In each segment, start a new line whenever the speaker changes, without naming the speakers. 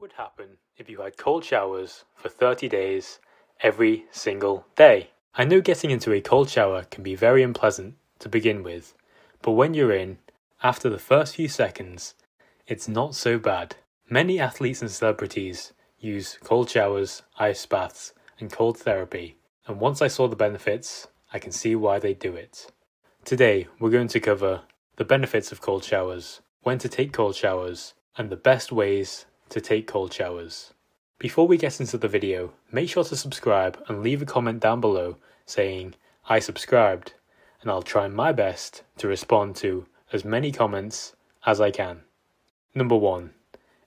would happen if you had cold showers for 30 days every single day? I know getting into a cold shower can be very unpleasant to begin with, but when you're in, after the first few seconds, it's not so bad. Many athletes and celebrities use cold showers, ice baths, and cold therapy, and once I saw the benefits, I can see why they do it. Today, we're going to cover the benefits of cold showers, when to take cold showers, and the best ways to take cold showers. Before we get into the video, make sure to subscribe and leave a comment down below saying, "I subscribed," and I'll try my best to respond to as many comments as I can. Number 1.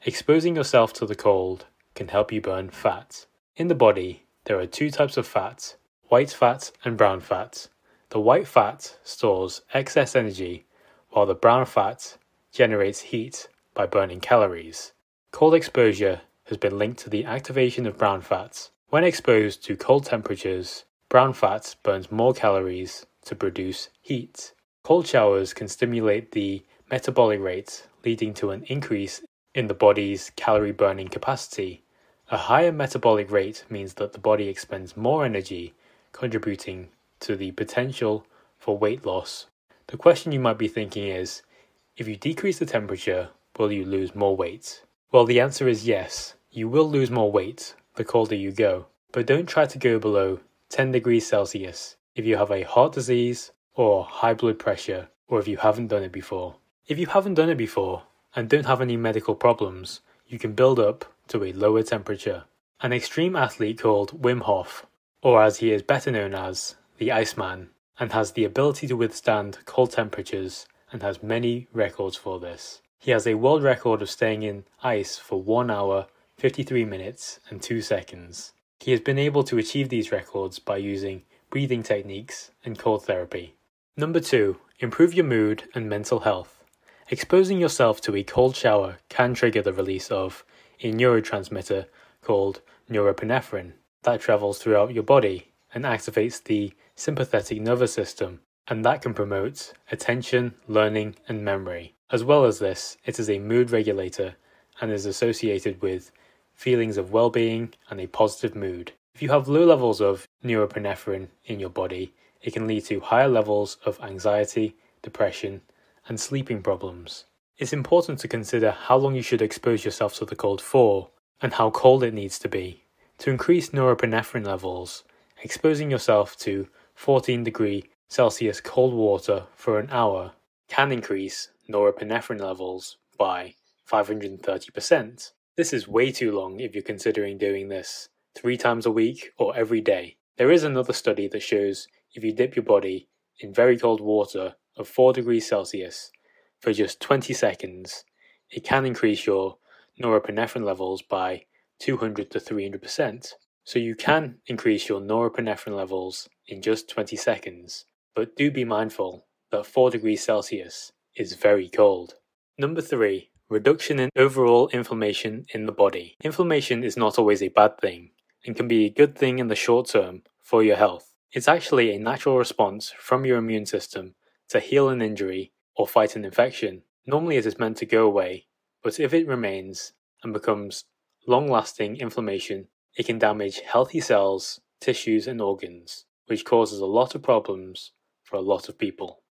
Exposing yourself to the cold can help you burn fat. In the body, there are two types of fat, white fat and brown fat. The white fat stores excess energy, while the brown fat generates heat by burning calories. Cold exposure has been linked to the activation of brown fat. When exposed to cold temperatures, brown fat burns more calories to produce heat. Cold showers can stimulate the metabolic rate, leading to an increase in the body's calorie burning capacity. A higher metabolic rate means that the body expends more energy, contributing to the potential for weight loss. The question you might be thinking is, if you decrease the temperature, will you lose more weight? Well, the answer is yes, you will lose more weight the colder you go, but don't try to go below 10 degrees Celsius if you have a heart disease or high blood pressure, or if you haven't done it before. If you haven't done it before and don't have any medical problems, you can build up to a lower temperature. An extreme athlete called Wim Hof, or as he is better known as, the Iceman, and has the ability to withstand cold temperatures and has many records for this. He has a world record of staying in ice for 1 hour, 53 minutes and 2 seconds. He has been able to achieve these records by using breathing techniques and cold therapy. Number 2. Improve your mood and mental health. Exposing yourself to a cold shower can trigger the release of a neurotransmitter called norepinephrine that travels throughout your body and activates the sympathetic nervous system, and that can promote attention, learning, and memory. As well as this, it is a mood regulator and is associated with feelings of well-being and a positive mood. If you have low levels of norepinephrine in your body, it can lead to higher levels of anxiety, depression, and sleeping problems. It's important to consider how long you should expose yourself to the cold for and how cold it needs to be. To increase norepinephrine levels, exposing yourself to 14 degrees Celsius cold water for an hour can increase norepinephrine levels by 530%. This is way too long if you're considering doing this 3 times a week or every day. There is another study that shows if you dip your body in very cold water of 4 degrees Celsius for just 20 seconds, it can increase your norepinephrine levels by 200 to 300%. So you can increase your norepinephrine levels in just 20 seconds, but do be mindful that 4 degrees Celsius is very cold. Number 3. Reduction in overall inflammation in the body. Inflammation is not always a bad thing and can be a good thing in the short term for your health. It's actually a natural response from your immune system to heal an injury or fight an infection. Normally it is meant to go away, but if it remains and becomes long-lasting inflammation, it can damage healthy cells, tissues and organs, which causes a lot of problems for a lot of people.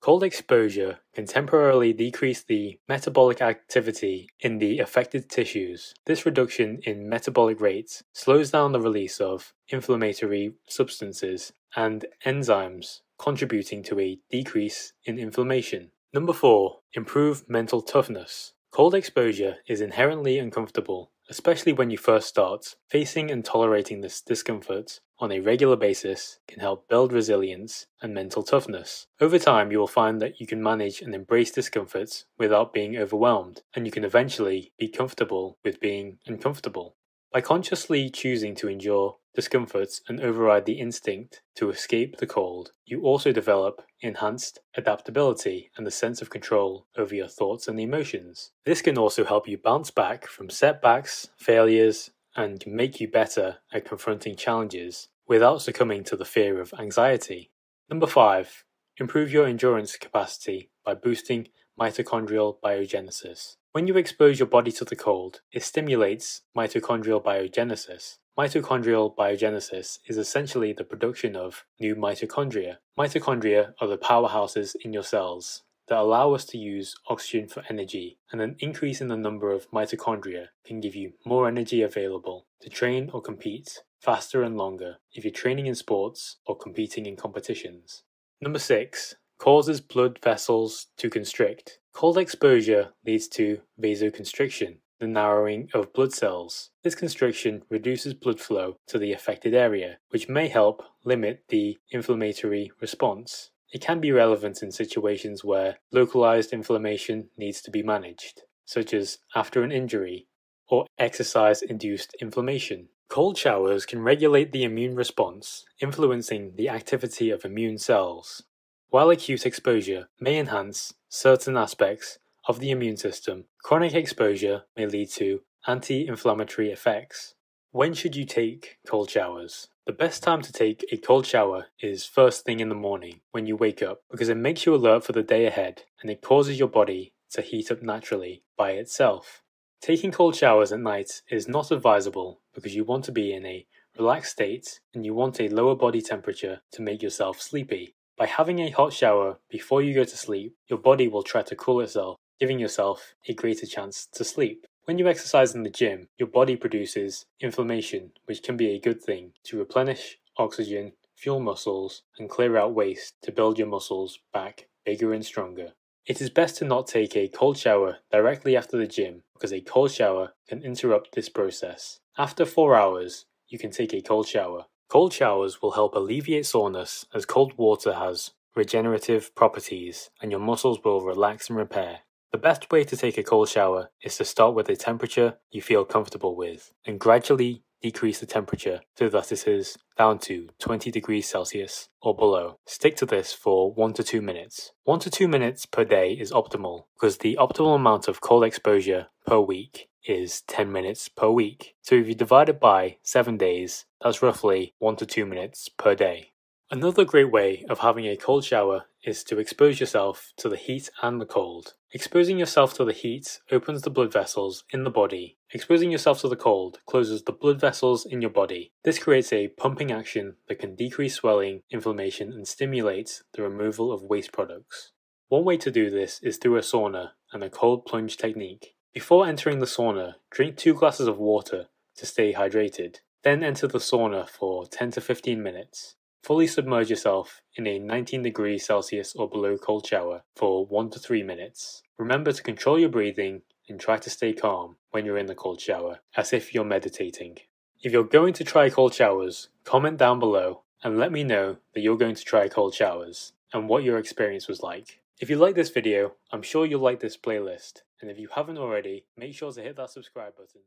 Cold exposure can temporarily decrease the metabolic activity in the affected tissues. This reduction in metabolic rates slows down the release of inflammatory substances and enzymes, contributing to a decrease in inflammation. Number 4. Improve mental toughness. Cold exposure is inherently uncomfortable, especially when you first start. Facing and tolerating this discomfort on a regular basis can help build resilience and mental toughness. Over time, you will find that you can manage and embrace discomfort without being overwhelmed, and you can eventually be comfortable with being uncomfortable. By consciously choosing to endure discomfort and override the instinct to escape the cold, you also develop enhanced adaptability and a sense of control over your thoughts and emotions. This can also help you bounce back from setbacks, failures, and can make you better at confronting challenges without succumbing to the fear of anxiety. Number 5. Improve your endurance capacity by boosting mitochondrial biogenesis. When you expose your body to the cold, it stimulates mitochondrial biogenesis. Mitochondrial biogenesis is essentially the production of new mitochondria. Mitochondria are the powerhouses in your cells that allow us to use oxygen for energy, and an increase in the number of mitochondria can give you more energy available to train or compete faster and longer if you're training in sports or competing in competitions. Number 6. Causes blood vessels to constrict. Cold exposure leads to vasoconstriction, the narrowing of blood cells. This constriction reduces blood flow to the affected area, which may help limit the inflammatory response. It can be relevant in situations where localized inflammation needs to be managed, such as after an injury or exercise-induced inflammation. Cold showers can regulate the immune response, influencing the activity of immune cells. While acute exposure may enhance certain aspects of the immune system, chronic exposure may lead to anti-inflammatory effects. When should you take cold showers? The best time to take a cold shower is first thing in the morning when you wake up, because it makes you alert for the day ahead and it causes your body to heat up naturally by itself. Taking cold showers at night is not advisable because you want to be in a relaxed state and you want a lower body temperature to make yourself sleepy. By having a hot shower before you go to sleep, your body will try to cool itself, giving yourself a greater chance to sleep. When you exercise in the gym, your body produces inflammation, which can be a good thing to replenish oxygen, fuel muscles, and clear out waste to build your muscles back bigger and stronger. It is best to not take a cold shower directly after the gym because a cold shower can interrupt this process. After 4 hours, you can take a cold shower. Cold showers will help alleviate soreness as cold water has regenerative properties and your muscles will relax and repair. The best way to take a cold shower is to start with a temperature you feel comfortable with and gradually decrease the temperature so that it is down to 20 degrees Celsius or below. Stick to this for 1 to 2 minutes. 1 to 2 minutes per day is optimal because the optimal amount of cold exposure per week is 10 minutes per week. So if you divide it by 7 days, that's roughly 1 to 2 minutes per day. Another great way of having a cold shower is to expose yourself to the heat and the cold. Exposing yourself to the heat opens the blood vessels in the body. Exposing yourself to the cold closes the blood vessels in your body. This creates a pumping action that can decrease swelling, inflammation, and stimulate the removal of waste products. One way to do this is through a sauna and a cold plunge technique. Before entering the sauna, drink 2 glasses of water to stay hydrated. Then enter the sauna for 10 to 15 minutes. Fully submerge yourself in a 19 degrees Celsius or below cold shower for 1 to 3 minutes. Remember to control your breathing and try to stay calm when you're in the cold shower, as if you're meditating. If you're going to try cold showers, comment down below and let me know that you're going to try cold showers and what your experience was like. If you like this video, I'm sure you'll like this playlist, and if you haven't already, make sure to hit that subscribe button.